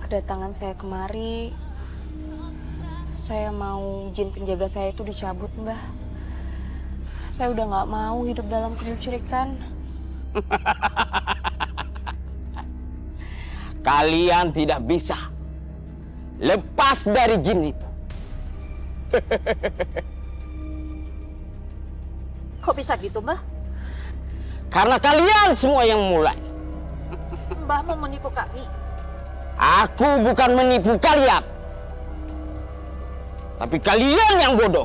Kedatangan saya kemari, saya mau izin penjaga saya itu dicabut, Mbah. Saya udah nggak mau hidup dalam kemusyrikan. Kalian tidak bisa lepas dari jin itu. Kok bisa gitu, Mbah? Karena kalian semua yang mulai. Mbah mau menipu kami. Aku bukan menipu kalian. Tapi kalian yang bodoh.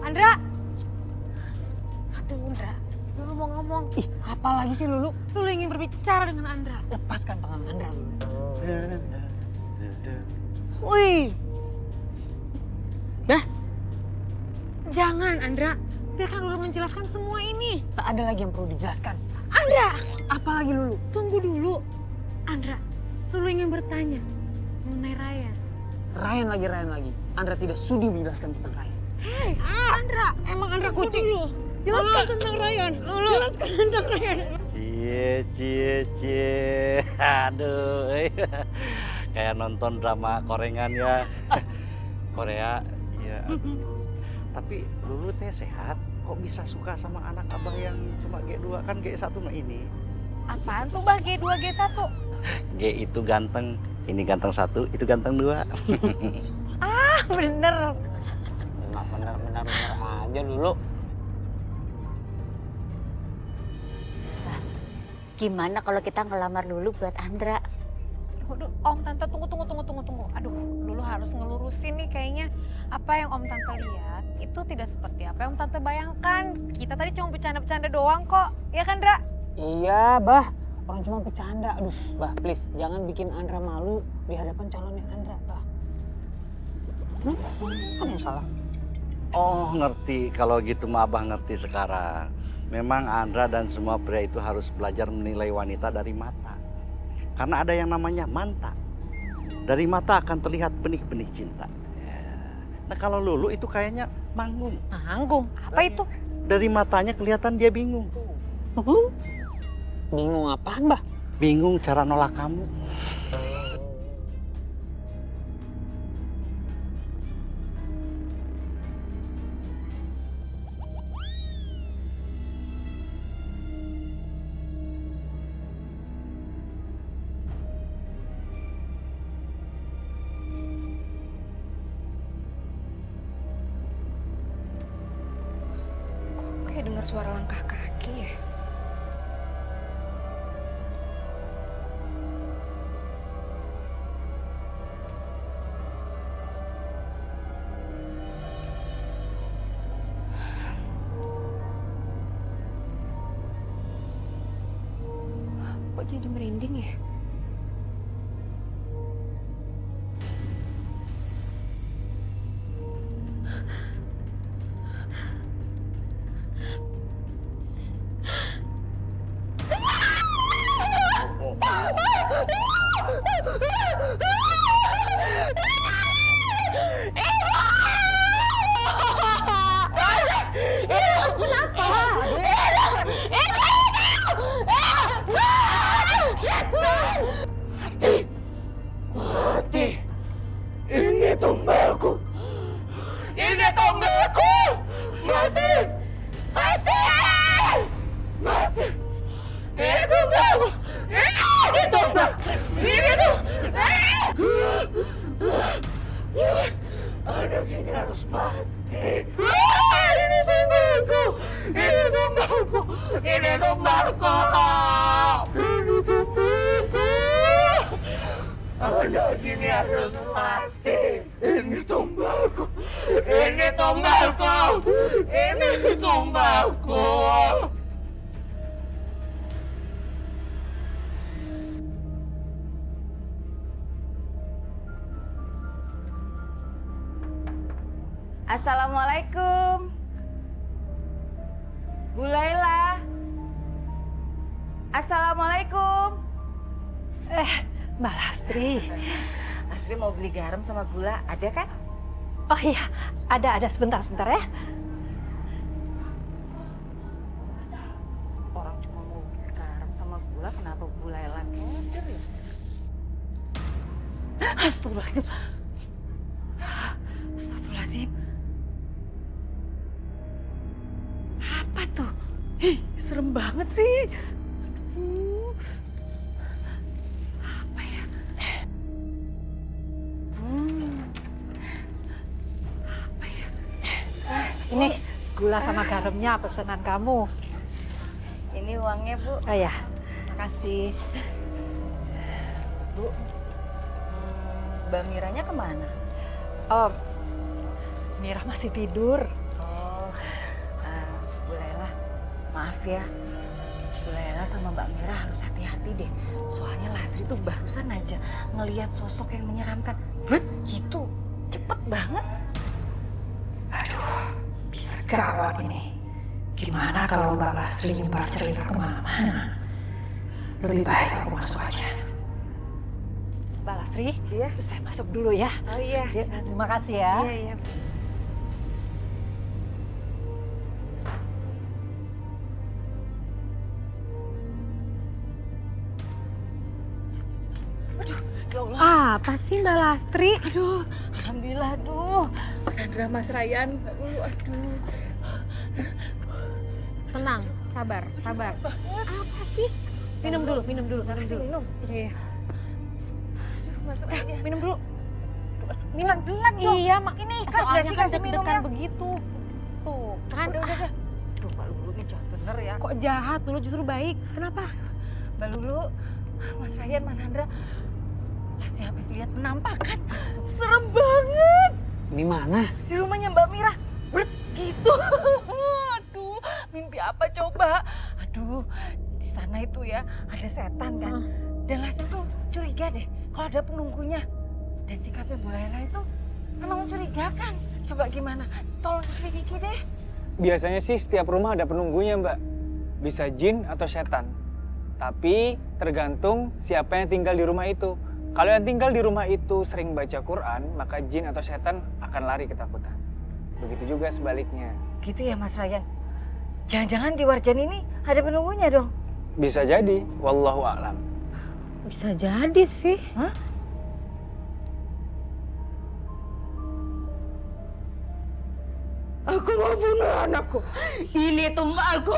Andra! Aduh, Andra. Lulu mau ngomong. Ih, apa lagi sih Lulu? Lulu ingin berbicara dengan Andra. Lepaskan tangan Andra, Lulu. Wih. Dah. Jangan, Andra. Biarkan Lulu menjelaskan semua ini. Tak ada lagi yang perlu dijelaskan. Andra! Apa lagi Lulu? Tunggu dulu. Andra, Lulu ingin bertanya mengenai Raya. Ryan lagi. Andra tidak sudi menjelaskan tentang Ryan. Hei, Andra! Emang Andra kucing? Dulu. Jelaskan tentang Ryan. Lulu. Jelaskan tentang Ryan. Cie. Aduh, kayak nonton drama Korean ya. Korea, ya. Tapi Lulu teh sehat, kok bisa suka sama anak abah yang cuma G2, kan G1 mah ini. Apaan tuh, Bah? G2, G1? G itu ganteng, ini ganteng 1, itu ganteng 2. Ah, bener. Benar aja Lulu. Gimana kalau kita ngelamar Lulu buat Andra? Waduh, Om, Tante, tunggu. Aduh, Lulu harus ngelurusin nih kayaknya. Apa yang Om Tante lihat itu tidak seperti apa yang Om Tante bayangkan. Kita tadi cuma bercanda-bercanda doang kok. Ya kan, Dra? Iya, Bah. Orang cuma bercanda. Aduh, Bah, please. Jangan bikin Andra malu di hadapan calonnya Andra, Bah. Ada yang salah? Oh, ngerti. Kalau gitu mah abah ngerti sekarang. Memang Andra dan semua pria itu harus belajar menilai wanita dari mata. Karena ada yang namanya manta. Dari mata akan terlihat benih-benih cinta. Ya. Nah kalau Lulu itu kayaknya manggung. Manggung? Apa itu? Dari matanya kelihatan dia bingung. Bingung apaan, Bah? Bingung cara nolak kamu. Kayak dengar suara langkah kaki ya. Kok jadi merinding ya? Mati. Ini tumbalku. Ini tumbalku. Mati. Mati. Mati. Ini tumbalku. Ini tumbal. Ini tuh. Yes. Anak ini harus mati. Ini tumbalku. Ini tumbalku. Ini tumbalku. Ini tumbalku. Anak ini harus mati. Ini tumbalku. Ini tumbalku. Ini tumbalku. Assalamualaikum. Bu Laila. Assalamualaikum. Mbak Lastri. Lastri mau beli garam sama gula, ada kan? Oh iya, ada sebentar ya. Astagfirullahaladzim. Astagfirullahaladzim. Apa tuh? Ih, serem banget sih. Aduh. Apa ya? Apa ya? Ini gula sama garamnya pesanan kamu. Ini uangnya, Bu. Oh ya, makasih. Bu, Mbak Miranya kemana? Oh, Mira masih tidur. Oh, Bu Lela, maaf ya. Bu Lela sama Mbak Mira harus hati-hati deh. Soalnya Lastri tuh barusan aja ngelihat sosok yang menyeramkan. Brut, gitu. Cepet banget. Bisa gawat ini. Gimana kalau Mbak Lastri nyebar cerita kemana-mana? Lebih baik aku masuk aja. Mbak Lastri, Iya. saya masuk dulu ya. Oh iya. Ya, terima kasih ya. Iya, iya. Apa sih Mbak Lastri? Aduh, alhamdulillah, aduh. Mas Andra, Mas Ryan, aduh. Tenang, sabar, sabar. Apa sih? Minum dulu, minum dulu. Minum. Iya. Mas Ryan. Minum dulu. Minum duluan dong. Iya, mak ini Ikhlas gak soalnya sih kan kasih deg-degan minumnya? begitu. Tuh, kan. Udah. Aduh, Mbak Lulu ini jahat bener ya. Kok jahat, lu justru baik. Kenapa? Mbak Lulu, Mas Ryan, Mas Andra, pasti habis lihat penampakan. Serem banget. Di mana? Di rumahnya Mbak Mira. Brut, gitu. Aduh, mimpi apa coba? Aduh, di sana itu ya ada setan kan. Dan Lastri tuh curiga deh kalau ada penunggunya. Dan sikapnya Bu Lela itu memang mencurigakan. Coba gimana? Tolong diselidiki deh. Biasanya sih setiap rumah ada penunggunya, Mbak. Bisa jin atau setan. Tapi tergantung siapa yang tinggal di rumah itu. Kalau yang tinggal di rumah itu sering baca Quran, maka jin atau setan akan lari ketakutan. Begitu juga sebaliknya. Gitu ya Mas Ryan. Jangan-jangan di Warjan ini ada penunggunya dong? Bisa jadi, wallahu a'lam. Bisa jadi sih. Hah? Aku mau bunuh anakku. Ini tumbalku.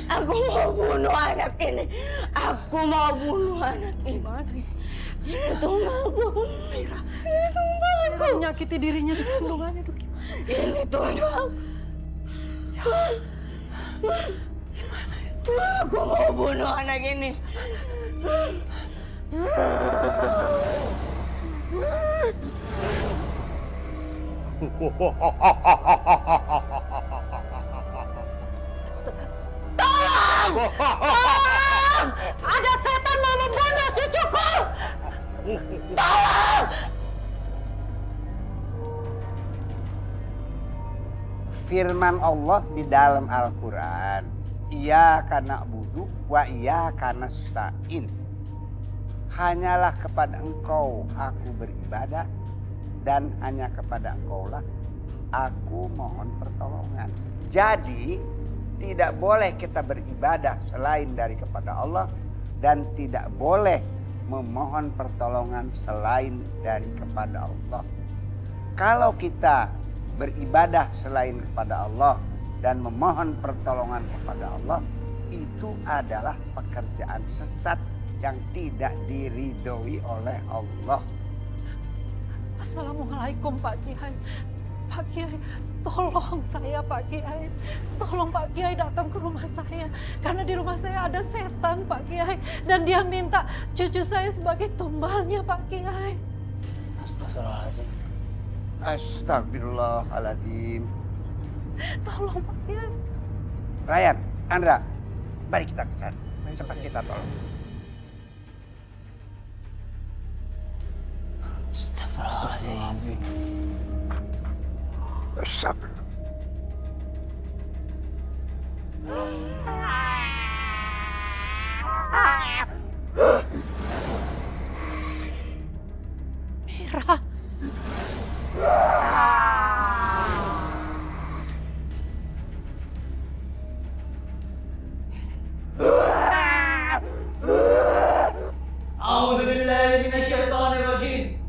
Aku mau bunuh anak ini. Aku mau bunuh anak ini. Ini tumbalku. Mira, ini tumbalku. Menyakiti dirinya dengan sungguhnya, Duk. Ini tumbal. Aku mau bunuh anak ini. Ada setan mau membunuh cucuku. Tolong! Firman Allah di dalam Al-Quran, Iyyaka na'budu wa iyyaka nasta'in. Hanyalah kepada Engkau aku beribadah dan hanya kepada Engkaulah aku mohon pertolongan. Jadi tidak boleh kita beribadah selain dari kepada Allah dan tidak boleh memohon pertolongan selain dari kepada Allah. Kalau kita beribadah selain kepada Allah dan memohon pertolongan kepada Allah, itu adalah pekerjaan sesat yang tidak diridhoi oleh Allah. Assalamualaikum Pak Kiai. Pak Kiai, tolong saya Pak Kiai. Tolong Pak Kiai datang ke rumah saya. Karena di rumah saya ada setan Pak Kiai. Dan dia minta cucu saya sebagai tumbalnya Pak Kiai. Astagfirullahaladzim. Astagfirullahaladzim. Tolong Pak Kiai. Ryan, Andra, mari kita ke sana. Cepat kita tolong. Astagfirullahaladzim. Bersabar. Mira. A'udzubillahi minasyaitonirrajim.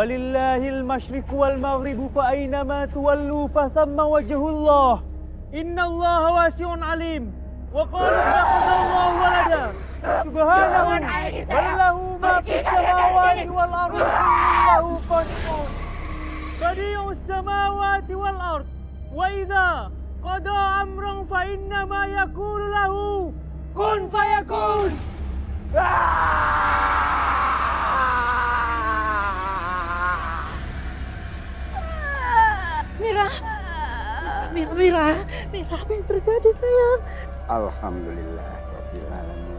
Walillahil masyriq wal maghribu fa aynama tuwallu fa thamma wajhullah. Innallaha wasi'un alim. Wa qala takhadallahu walada. Subhanahu wallahu ma fis samawati wal ardi lahu qanun. Badi'us samawati wal ard. Wa idza qada amran fa innama yaqulu lahu kun fayakun. Mira, apa yang terjadi sayang? Alhamdulillah Rabbil Alamin.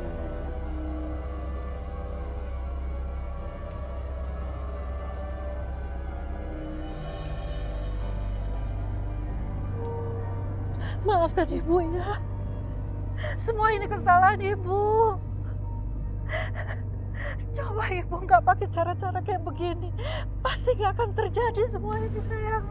Maafkan ibu ya. Semua ini kesalahan ibu. Coba ibu nggak pakai cara-cara kayak begini, pasti nggak akan terjadi semua ini sayang.